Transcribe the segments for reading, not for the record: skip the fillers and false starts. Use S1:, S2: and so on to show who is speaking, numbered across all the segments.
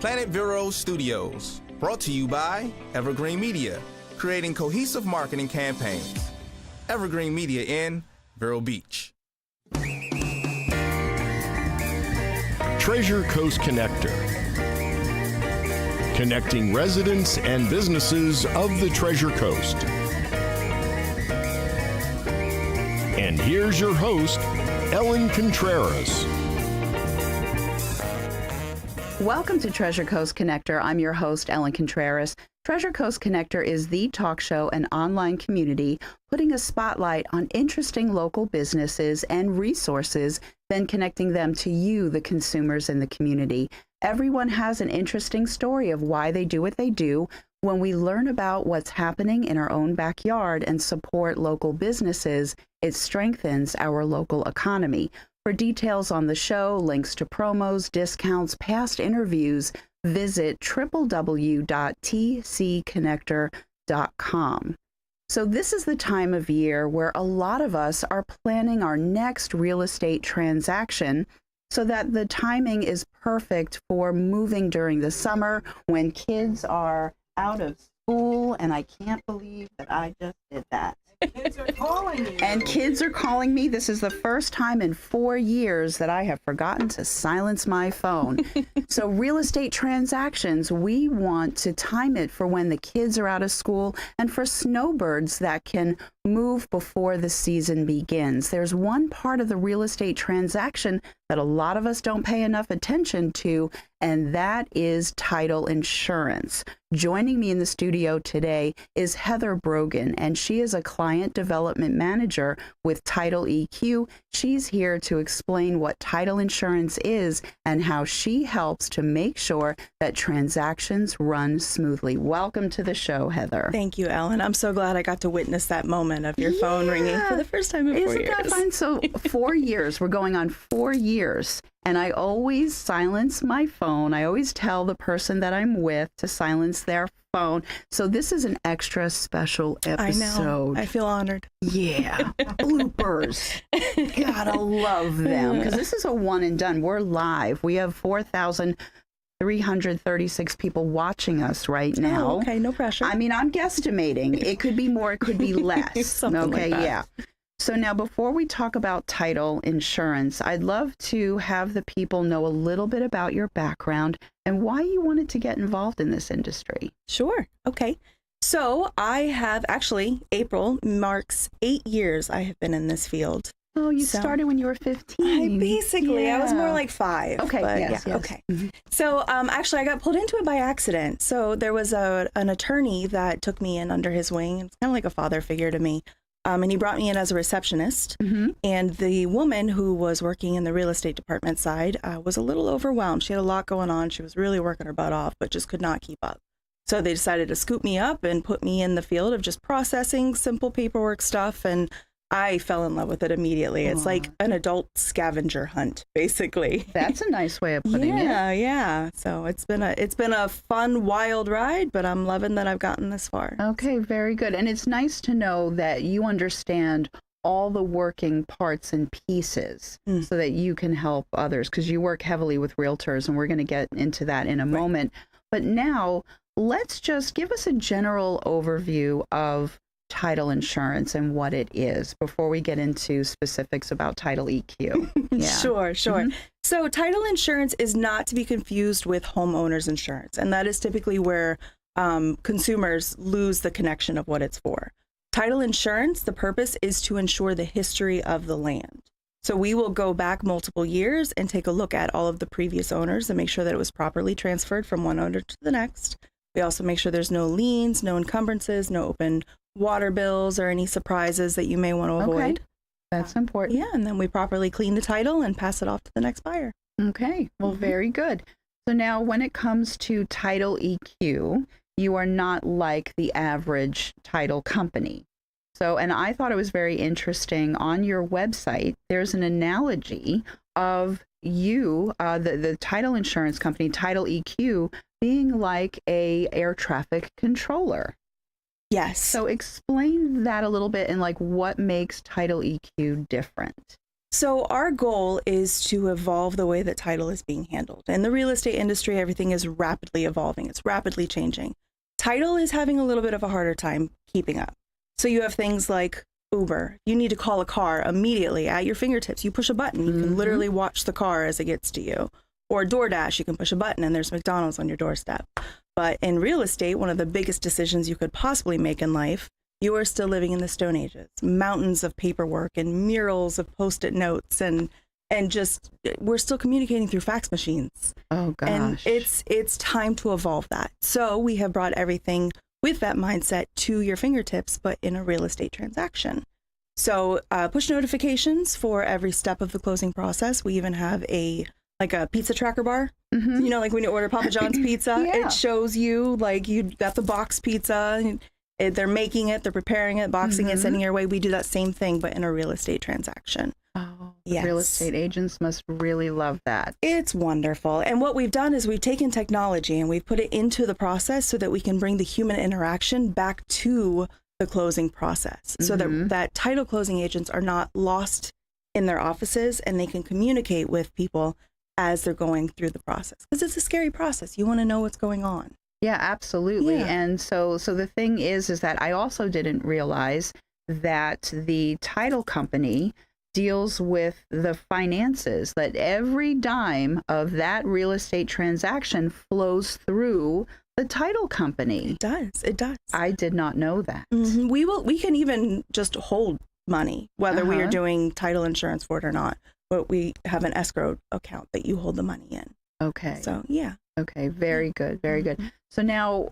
S1: Planet Vero Studios, brought to you by Evergreen Media, creating cohesive marketing campaigns. Evergreen Media in Vero Beach.
S2: Treasure Coast Connector, connecting residents and businesses of the Treasure Coast. And here's your host, Ellen Contreras.
S3: Welcome to Treasure Coast Connector. I'm your host, Ellen Contreras. Treasure Coast Connector is the talk show and online community putting a spotlight on interesting local businesses and resources, then connecting them to you, the consumers in the community. Everyone has an interesting story of why they do what they do. When we learn about what's happening in our own backyard and support local businesses, it strengthens our local economy. For details on the show, links to promos, discounts, past interviews, visit www.tcconnector.com. So this is the time of year where a lot of us are planning our next real estate transaction so that the timing is perfect for moving during the summer when kids are out of school. And I can't believe that I just did that.
S4: Kids are calling you.
S3: And kids are calling me. This is the first time in 4 years that I have forgotten to silence my phone. So real estate transactions, we want to time it for when the kids are out of school and for snowbirds that can move before the season begins. There's one part of the real estate transaction that a lot of us don't pay enough attention to, and that is title insurance. Joining me in the studio today is Heather Brogan, and she is a client development manager with Title EQ. She's here to explain what title insurance is and how she helps to make sure that transactions run smoothly. Welcome to the show, Heather.
S4: Thank you, Ellen. I'm so glad I got to witness that moment of your phone ringing for the first time in 4 years.
S3: Isn't that fun? So 4 years, we're going on 4 years. And I always silence my phone. I always tell the person that I'm with to silence their phone. So this is an extra special episode.
S4: I know. I feel honored.
S3: Yeah. Bloopers. Gotta love them. Because this is a one and done. We're live. We have 4,336 people watching us right now.
S4: Oh, okay, no pressure.
S3: I mean, I'm guesstimating. It could be more, it could be less.
S4: Something
S3: okay,
S4: like that.
S3: Yeah. So now before we talk about title insurance, I'd love to have the people know a little bit about your background and why you wanted to get involved in this industry.
S4: Sure. Okay. So I have April marks 8 years I have been in this field.
S3: Oh, you started when you were 15.
S4: I was more like 5.
S3: Okay,
S4: but
S3: yes.
S4: Okay. So actually I got pulled into it by accident. So there was an attorney that took me in under his wing. It's kind of like a father figure to me. And he brought me in as a receptionist. And the woman who was working in the real estate department side was a little overwhelmed. She had a lot going on. She was really working her butt off, but just could not keep up. So they decided to scoop me up and put me in the field of just processing simple paperwork stuff. And I fell in love with it immediately. It's like an adult scavenger hunt, basically.
S3: That's a nice way of putting it.
S4: Yeah. So it's been a fun, wild ride, but I'm loving that I've gotten this far.
S3: Okay, very good. And it's nice to know that you understand all the working parts and pieces so that you can help others, because you work heavily with realtors, and we're going to get into that in a moment. But now let's just give us a general overview of title insurance and what it is before we get into specifics about Title EQ. Yeah.
S4: Sure. So title insurance is not to be confused with homeowners insurance, and that is typically where consumers lose the connection of what it's for. Title insurance, the purpose is to ensure the history of the land. So we will go back multiple years and take a look at all of the previous owners and make sure that it was properly transferred from one owner to the next. We also make sure there's no liens, no encumbrances, no open water bills, or any surprises that you may want to avoid.
S3: That's important.
S4: Yeah, and then we properly clean the title and pass it off to the next buyer.
S3: Okay, well, very good. So now when it comes to Title EQ, you are not like the average title company. So, and I thought it was very interesting, on your website, there's an analogy of you, the title insurance company, Title EQ, being like a air traffic controller.
S4: Yes.
S3: So explain that a little bit and like what makes Title EQ different.
S4: So our goal is to evolve the way that title is being handled. In the real estate industry, everything is rapidly evolving. It's rapidly changing. Title is having a little bit of a harder time keeping up. So you have things like Uber. You need to call a car immediately at your fingertips. You push a button. You can literally watch the car as it gets to you. Or DoorDash, you can push a button and there's McDonald's on your doorstep. But in real estate, one of the biggest decisions you could possibly make in life, you are still living in the Stone Ages. Mountains of paperwork and murals of Post-it notes and just we're still communicating through fax machines.
S3: Oh gosh.
S4: And it's time to evolve that. So we have brought everything with that mindset to your fingertips, but in a real estate transaction. So push notifications for every step of the closing process. We even have a pizza tracker bar. You know, like when you order Papa John's pizza,
S3: Yeah.
S4: it shows you like you got the box pizza. They're making it, they're preparing it, boxing it, sending it your way. We do that same thing, but in a real estate transaction.
S3: Oh,
S4: Yes.
S3: real estate agents must really love that.
S4: It's wonderful. And what we've done is we've taken technology and we've put it into the process so that we can bring the human interaction back to the closing process so that title closing agents are not lost in their offices and they can communicate with people as they're going through the process. Because it's a scary process. You want to know what's going on.
S3: Yeah, absolutely.
S4: Yeah.
S3: And so the thing is that I also didn't realize that the title company deals with the finances, that every dime of that real estate transaction flows through the title company.
S4: It does.
S3: I did not know that.
S4: We can even just hold money, whether we are doing title insurance for it or not. But we have an escrow account that you hold the money in.
S3: Okay.
S4: So, yeah.
S3: Okay. Very good. Very good. So now,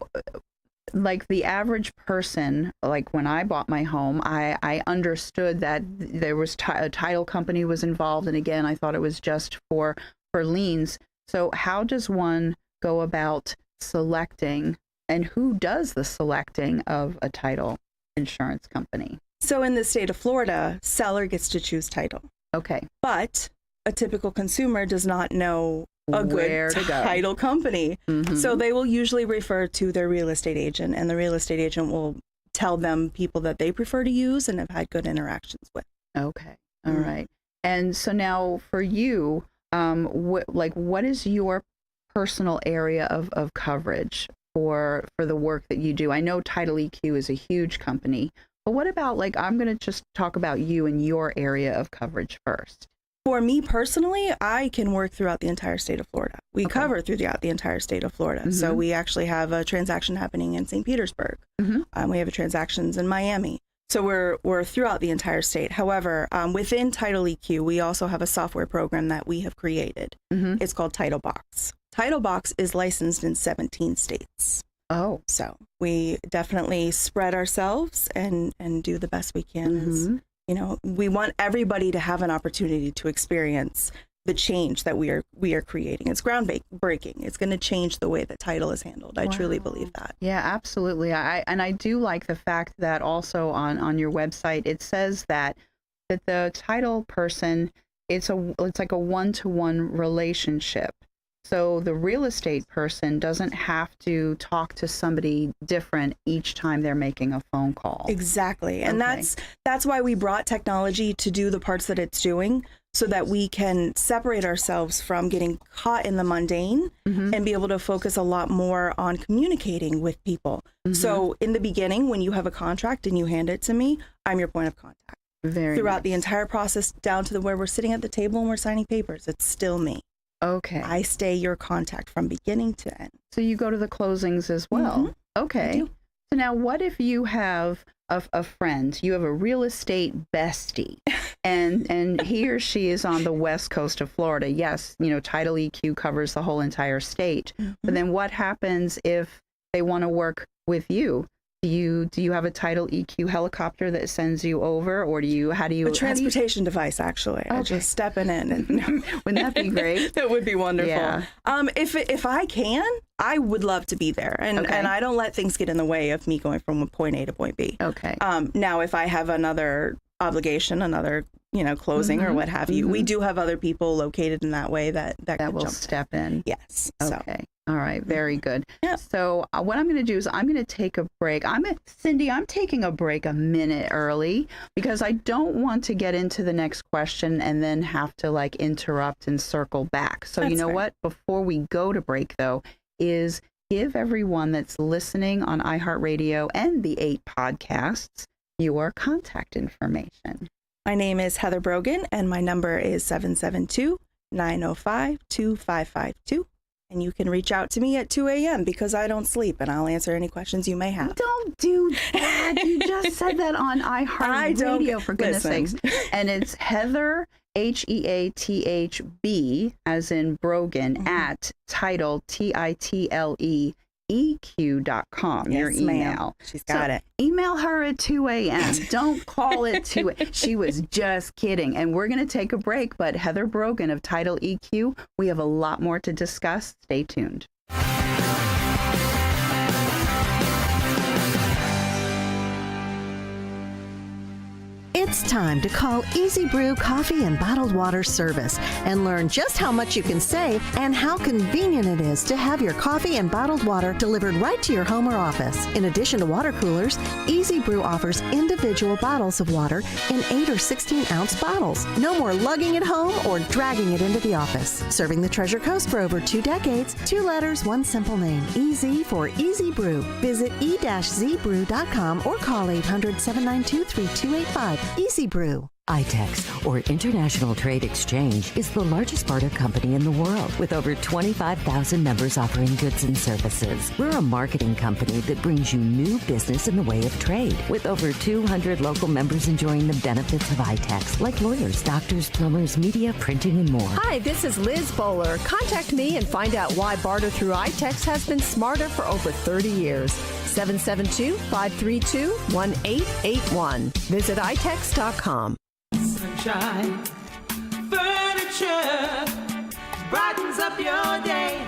S3: like the average person, like when I bought my home, I understood that there was a title company was involved. And again, I thought it was just for liens. So how does one go about selecting, and who does the selecting of a title insurance company?
S4: So in the state of Florida, seller gets to choose title.
S3: Okay.
S4: But a typical consumer does not know a
S3: Where
S4: good
S3: to go.
S4: title company. So they will usually refer to their real estate agent, and the real estate agent will tell them people that they prefer to use and have had good interactions with.
S3: Okay. All right. And so now for you, what is your personal area of coverage for the work that you do? I know Title EQ is a huge company, but what about, like, I'm going to just talk about you and your area of coverage first.
S4: For me personally, I can work throughout the entire state of Florida. We cover throughout the entire state of Florida. So we actually have a transaction happening in St. Petersburg. We have transactions in Miami. So we're throughout the entire state. However, within Title EQ, we also have a software program that we have created. It's called TitleBox. TitleBox is licensed in 17 states.
S3: Oh.
S4: So we definitely spread ourselves and do the best we can. You know, we want everybody to have an opportunity to experience the change that we are creating. It's groundbreaking. It's going to change the way that title is handled. I truly believe that.
S3: Yeah, absolutely. I do like the fact that also on your website it says that the title person, it's like a one-to-one relationship. So the real estate person doesn't have to talk to somebody different each time they're making a phone call.
S4: Exactly. And that's why we brought technology to do the parts that it's doing, so that we can separate ourselves from getting caught in the mundane and be able to focus a lot more on communicating with people. So in the beginning, when you have a contract and you hand it to me, I'm your point of contact. Throughout the entire process, down to where we're sitting at the table and we're signing papers, it's still me.
S3: Okay.
S4: I stay your contact from beginning to end.
S3: So you go to the closings as well. Okay. So now what if you have a friend, you have a real estate bestie, and he or she is on the west coast of Florida? Yes, you know, Title EQ covers the whole entire state. But then what happens if they want to work with you? Do you have a Title EQ helicopter that sends you over, or how do you
S4: a transportation device? Actually, I just stepping in. And
S3: wouldn't that be great?
S4: That would be wonderful.
S3: Yeah.
S4: If I can, I would love to be there, and I don't let things get in the way of me going from point A to point B.
S3: Okay.
S4: Now, if I have another obligation, another closing or what have you, we do have other people located in that way that
S3: will step in.
S4: Yes.
S3: Okay. All right, very good.
S4: Yeah.
S3: So what I'm going to do is I'm going to take a break. Cindy, I'm taking a break a minute early because I don't want to get into the next question and then have to like interrupt and circle back. So
S4: That's
S3: you know
S4: fair.
S3: what? Before we go to break, though, is give everyone that's listening on iHeartRadio and the 8 podcasts your contact information.
S4: My name is Heather Brogan, and my number is 772-905-2552. And you can reach out to me at 2 a.m. because I don't sleep, and I'll answer any questions you may have.
S3: Don't do that. You just said that on iHeartRadio, for goodness sakes. And it's Heather, HEATHB, as in Brogan, at title, TITLEEQ.com, your
S4: Yes,
S3: email.
S4: ma'am. She's got it.
S3: Email her at 2 a.m. Don't call it 2 a.m. She was just kidding. And we're going to take a break. But Heather Brogan of Title EQ, we have a lot more to discuss. Stay tuned.
S5: It's time to call Easy Brew Coffee and Bottled Water Service and learn just how much you can save and how convenient it is to have your coffee and bottled water delivered right to your home or office. In addition to water coolers, Easy Brew offers individual bottles of water in 8 or 16-ounce bottles. No more lugging it home or dragging it into the office. Serving the Treasure Coast for over 2 decades, 2 letters, 1 simple name. Easy for Easy Brew. Visit e-zbrew.com or call 800-792-3285. Easy Brew.
S6: ITEX, or International Trade Exchange, is the largest barter company in the world with over 25,000 members offering goods and services. We're a marketing company that brings you new business in the way of trade, with over 200 local members enjoying the benefits of ITEX, like lawyers, doctors, plumbers, media, printing, and more.
S7: Hi, this is Liz Bowler. Contact me and find out why barter through iTex has been smarter for over 30 years. 772-532-1881. Visit itex.com.
S8: Sunshine Furniture brightens up your day.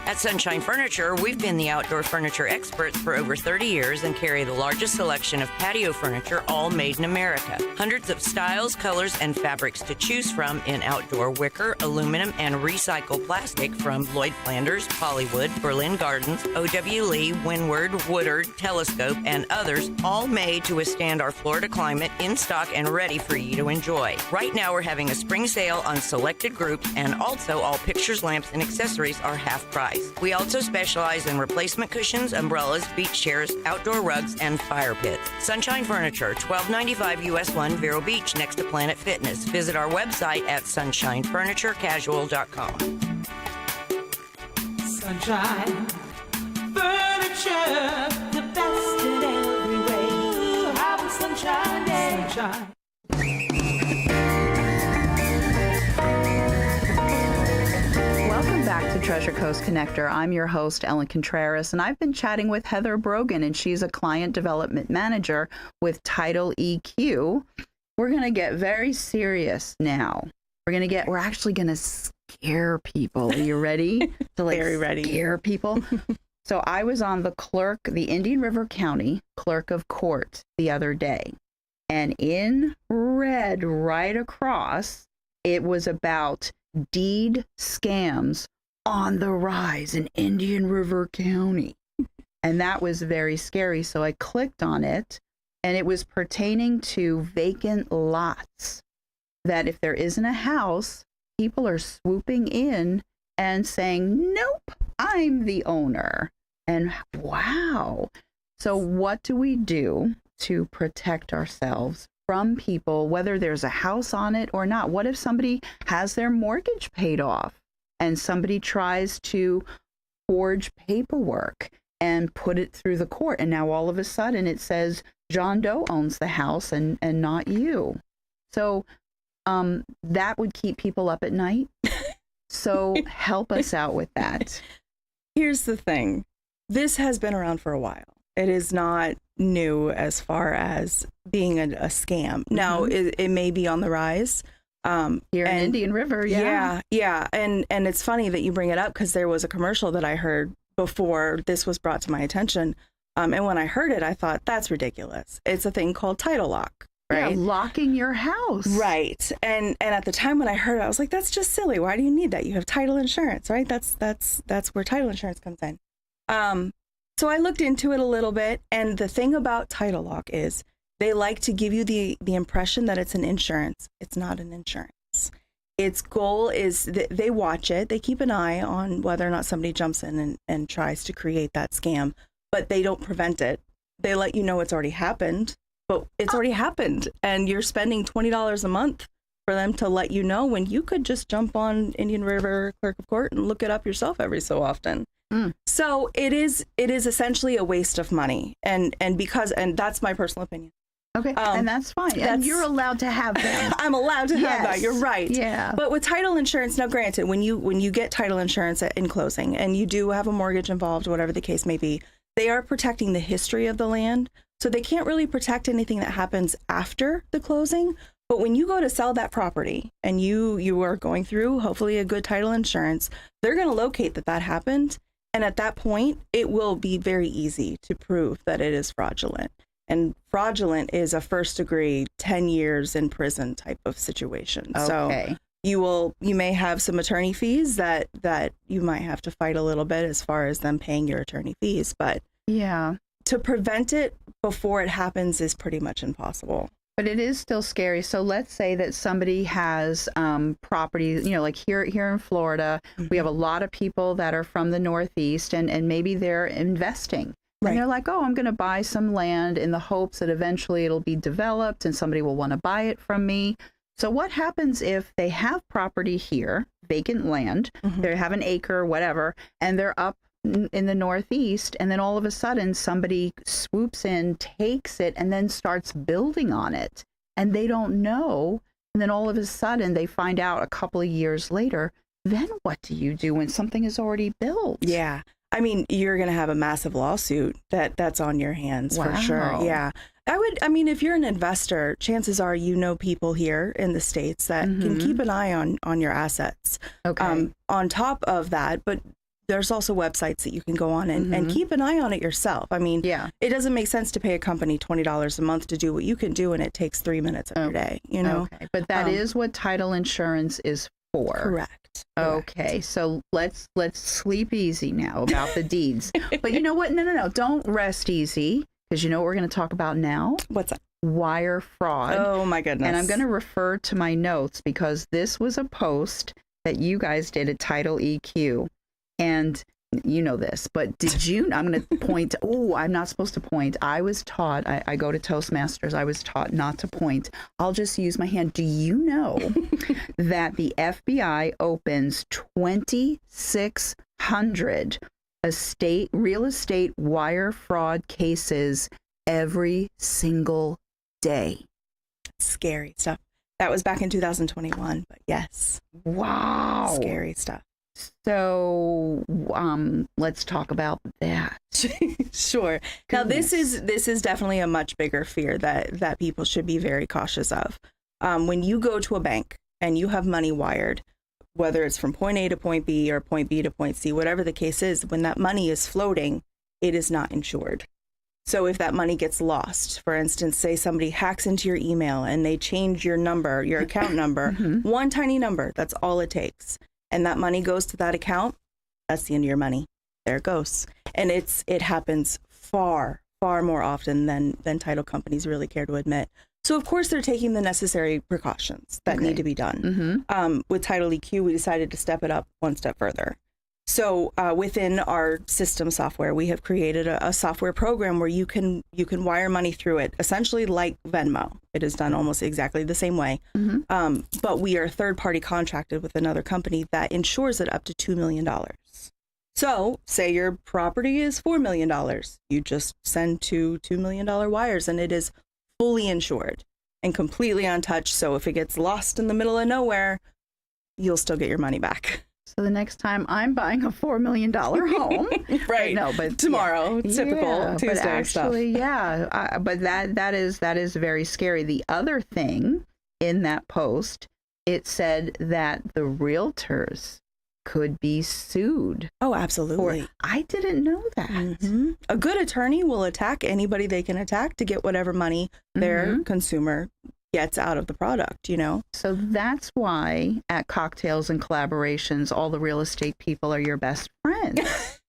S9: At Sunshine Furniture, we've been the outdoor furniture experts for over 30 years and carry the largest selection of patio furniture, all made in America. Hundreds of styles, colors, and fabrics to choose from in outdoor wicker, aluminum, and recycled plastic from Lloyd Flanders, Hollywood, Berlin Gardens, O.W. Lee, Windward, Woodard, Telescope, and others, all made to withstand our Florida climate, in stock and ready for you to enjoy. Right now, we're having a spring sale on selected groups, and also all pictures, lamps, and accessories are half price. We also specialize in replacement cushions, umbrellas, beach chairs, outdoor rugs, and fire pits. Sunshine Furniture, 1295 US 1, Vero Beach, next to Planet Fitness. Visit our website at sunshinefurniturecasual.com.
S8: Sunshine Furniture, the best in every way. Have a sunshine day. Sunshine.
S3: Welcome back to Treasure Coast Connector. I'm your host, Ellen Contreras, and I've been chatting with Heather Brogan, and she's a client development manager with Title EQ. We're going to get very serious now. We're actually going to scare people. Are you ready to
S4: Very ready.
S3: scare people? So I was on the Indian River County Clerk of Court the other day, and in red right across, it was about deed scams on the rise in Indian River County. And that was very scary. So I clicked on it, and it was pertaining to vacant lots, that if there isn't a house, people are swooping in and saying, nope, I'm the owner. And wow. So what do we do to protect ourselves from people, whether there's a house on it or not? What if somebody has their mortgage paid off and somebody tries to forge paperwork and put it through the court, and now all of a sudden it says John Doe owns the house and not you? So that would keep people up at night. So help us out with that.
S4: Here's the thing. This has been around for a while. It is not new as far as being a scam. Now, it may be on the rise.
S3: Here in Indian River, yeah.
S4: Yeah. And it's funny that you bring it up, because there was a commercial that I heard before this was brought to my attention. And when I heard it, I thought, that's ridiculous. It's a thing called title lock.
S3: Yeah,
S4: right?
S3: locking your house.
S4: Right. And at the time when I heard it, I was like, that's just silly. Why do you need that? You have title insurance, right? That's where title insurance comes in. So I looked into it a little bit, and the thing about title lock is they like to give you the impression that it's an insurance. It's not an insurance. Its goal is they watch it. They keep an eye on whether or not somebody jumps in and tries to create that scam, but they don't prevent it. They let you know it's already happened, but it's already happened, and you're spending $20 a month for them to let you know when you could just jump on Indian River Clerk of Court and look it up yourself every so often. So it is essentially a waste of money, and that's my personal opinion.
S3: Okay, and that's fine. And you're allowed to have them.
S4: I'm allowed to have that. You're right.
S3: Yeah.
S4: But with title insurance, now granted, when you get title insurance in closing and you do have a mortgage involved, whatever the case may be, they are protecting the history of the land. So they can't really protect anything that happens after the closing. But when you go to sell that property and you are going through hopefully a good title insurance, they're going to locate that happened. And at that point, it will be very easy to prove that it is fraudulent. And fraudulent is a first degree 10 years in prison type of situation.
S3: Okay.
S4: So you may have some attorney fees that you might have to fight a little bit as far as them paying your attorney fees. But
S3: yeah,
S4: to prevent it before it happens is pretty much impossible.
S3: But it is still scary. So let's say that somebody has property, like here in Florida, we have a lot of people that are from the Northeast and maybe they're investing.
S4: Right.
S3: And they're like, oh, I'm going to buy some land in the hopes that eventually it'll be developed and somebody will want to buy it from me. So what happens if they have property here, vacant land, they have an acre, whatever, and they're up in the Northeast, and then all of a sudden somebody swoops in, takes it, and then starts building on it, and they don't know, and then all of a sudden they find out a couple of years later, then what do you do when something is already built?
S4: Yeah. I mean, you're going to have a massive lawsuit that's on your hands for sure. Yeah. If you're an investor, chances are people here in the States that can keep an eye on your assets.
S3: Okay.
S4: On top of that, but there's also websites that you can go on and keep an eye on it yourself. I mean, it doesn't make sense to pay a company $20 a month to do what you can do, and it takes 3 minutes of your day,
S3: Okay. But that is what title insurance is for.
S4: Correct.
S3: Okay, so let's sleep easy now about the deeds. But you know what? No. Don't rest easy, because you know what we're going to talk about now?
S4: What's that?
S3: Wire fraud.
S4: Oh, my goodness.
S3: And I'm going to refer to my notes because this was a post that you guys did at Title EQ. And you know this, but did you, I'm going to point, I'm not supposed to point. I was taught, I go to Toastmasters, I was taught not to point. I'll just use my hand. Do you know that the FBI opens 2,600 real estate wire fraud cases every single day?
S4: Scary stuff. That was back in 2021, but yes.
S3: Wow.
S4: Scary stuff.
S3: So let's talk about that.
S4: Sure. Now, this is definitely a much bigger fear that people should be very cautious of. When you go to a bank and you have money wired, whether it's from point A to point B or point B to point C, whatever the case is, when that money is floating, it is not insured. So if that money gets lost, for instance, say somebody hacks into your email and they change your number, your account number, one tiny number, that's all it takes. And that money goes to that account, that's the end of your money. There it goes. And it happens far, far more often than title companies really care to admit. So, of course, they're taking the necessary precautions that need to be done. With Title EQ, we decided to step it up one step further. So within our system software, we have created a software program where you can wire money through it, essentially like Venmo. It is done almost exactly the same way. But we are third-party contracted with another company that insures it up to $2 million. So say your property is $4 million. You just send $2 million wires, and it is fully insured and completely untouched. So if it gets lost in the middle of nowhere, you'll still get your money back.
S3: So the next time I'm buying a $4 million home,
S4: right?
S3: But
S4: tomorrow, typical Tuesday
S3: but actually,
S4: stuff.
S3: But that is very scary. The other thing in that post, it said that the realtors could be sued.
S4: Oh, absolutely.
S3: I didn't know that.
S4: Mm-hmm. A good attorney will attack anybody they can attack to get whatever money their consumer gets out of the product, you know?
S3: So that's why at Cocktails and Collaborations, all the real estate people are your best friends.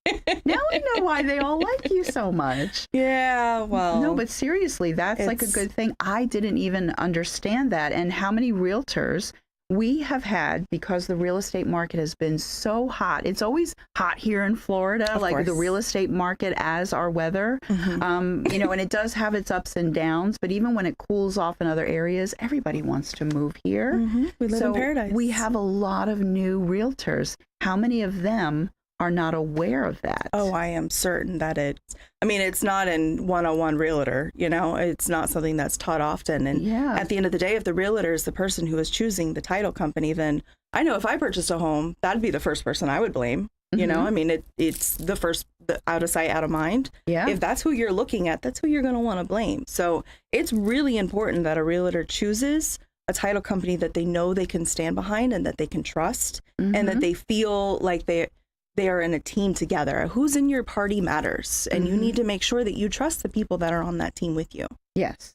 S3: Now I know why they all like you so much.
S4: Yeah, well.
S3: No, but seriously, that's like a good thing. I didn't even understand that. And how many realtors we have had, because the real estate market has been so hot. It's always hot here in Florida,
S4: Of
S3: like
S4: course.
S3: the real estate market as our weather. You know, and it does have its ups and downs, but even when it cools off in other areas, everybody wants to move here.
S4: We live in paradise.
S3: We have a lot of new realtors. How many of them are not aware of that?
S4: Oh, I am certain that it's not in 101 realtor, you know, it's not something that's taught often. And at the end of the day, if the realtor is the person who is choosing the title company, then I know if I purchased a home, that'd be the first person I would blame. You know, I mean, it's the first, out of sight, out of mind.
S3: Yeah.
S4: If that's who you're looking at, that's who you're going to want to blame. So it's really important that a realtor chooses a title company that they know they can stand behind and that they can trust and that they feel like they are in a team together. Who's in your party matters. And you need to make sure that you trust the people that are on that team with you.
S3: Yes.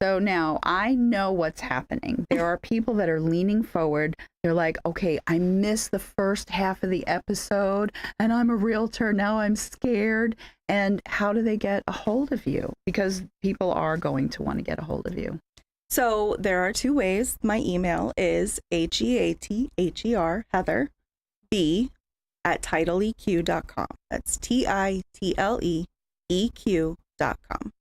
S3: So now I know what's happening. There are people that are leaning forward. They're like, okay, I missed the first half of the episode and I'm a realtor. Now I'm scared. And how do they get a hold of you? Because people are going to want to get a hold of you.
S4: So there are two ways. My email is HEATHER, Heather, B, at titleeq.com. That's TITLEEQ.com.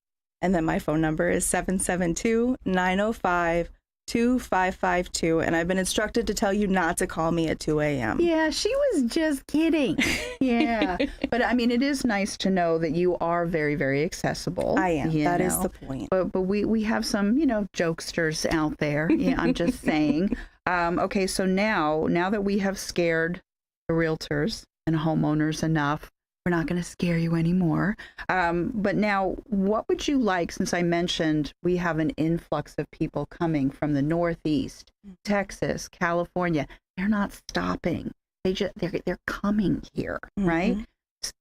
S4: And then my phone number is 772-905-2552. And I've been instructed to tell you not to call me at 2 a.m.
S3: Yeah, she was just kidding. Yeah. But I mean, it is nice to know that you are very, very accessible.
S4: I am. That is the point.
S3: But we have some, you know, jokesters out there. Yeah, I'm just saying. Okay, so now that we have scared the realtors and homeowners enough, we're not going to scare you anymore. But now, what would you like, since I mentioned we have an influx of people coming from the Northeast, Texas, California. They're not stopping. They're coming here, right?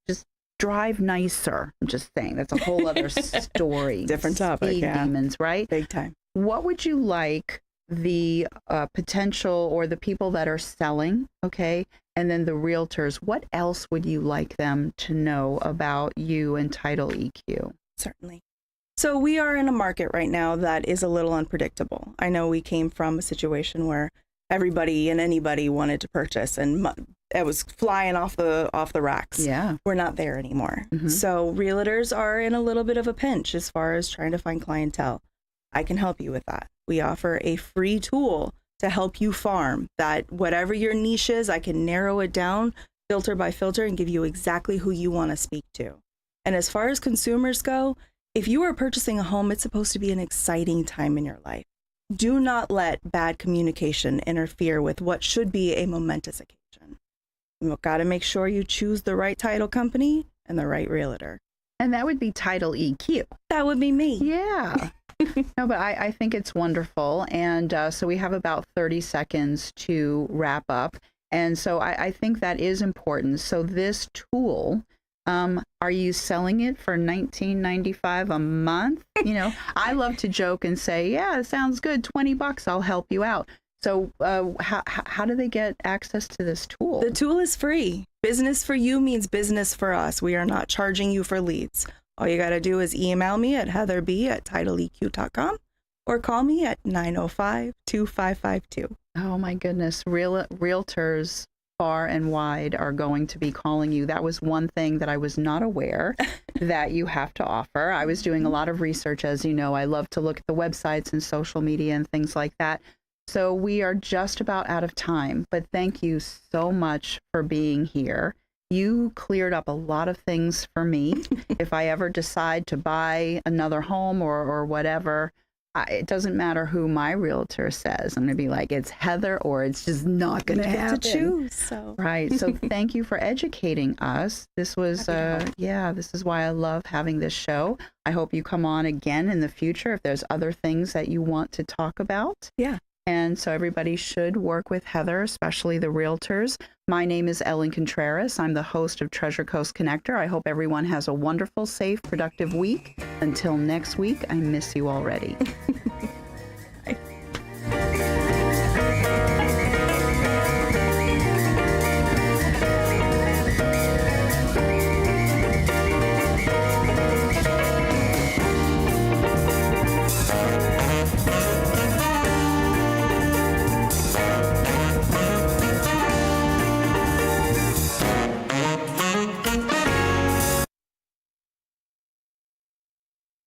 S3: Just drive nicer. I'm just saying, that's a whole other story.
S4: Different topic,
S3: Speed demons, right?
S4: Big time.
S3: What would you like the potential or the people that are selling, okay, and then the realtors, what else would you like them to know about you and Title EQ?
S4: Certainly. So we are in a market right now that is a little unpredictable. I know we came from a situation where everybody and anybody wanted to purchase and it was flying off the racks.
S3: Yeah.
S4: We're not there anymore. So realtors are in a little bit of a pinch as far as trying to find clientele. I can help you with that. We offer a free tool to help you farm that. Whatever your niche is, I can narrow it down filter by filter and give you exactly who you want to speak to. And as far as consumers go, if you are purchasing a home, it's supposed to be an exciting time in your life. Do not let bad communication interfere with what should be a momentous occasion. You've got to make sure you choose the right title company and the right realtor.
S3: And that would be Title EQ.
S4: That would be me.
S3: Yeah. No, but I think it's wonderful. And so we have about 30 seconds to wrap up. And so I think that is important. So this tool, are you selling it for $19.95 a month? You know, I love to joke and say, yeah, it sounds good. $20, I'll help you out. So how do they get access to this tool?
S4: The tool is free. Business for you means business for us. We are not charging you for leads. All you got to do is email me at heatherb@titleeq.com or call me at 905-2552.
S3: Oh my goodness. Realtors far and wide are going to be calling you. That was one thing that I was not aware that you have to offer. I was doing a lot of research. As you know, I love to look at the websites and social media and things like that. So we are just about out of time, but thank you so much for being here. You cleared up a lot of things for me. If I ever decide to buy another home or whatever, it doesn't matter who my realtor says. I'm going to be like, it's Heather, or it's just not going to happen.
S4: To choose. So.
S3: Right. So thank you for educating us. This was, this is why I love having this show. I hope you come on again in the future if there's other things that you want to talk about.
S4: Yeah.
S3: And so everybody should work with Heather, especially the realtors. My name is Ellen Contreras. I'm the host of Treasure Coast Connector. I hope everyone has a wonderful, safe, productive week. Until next week, I miss you already.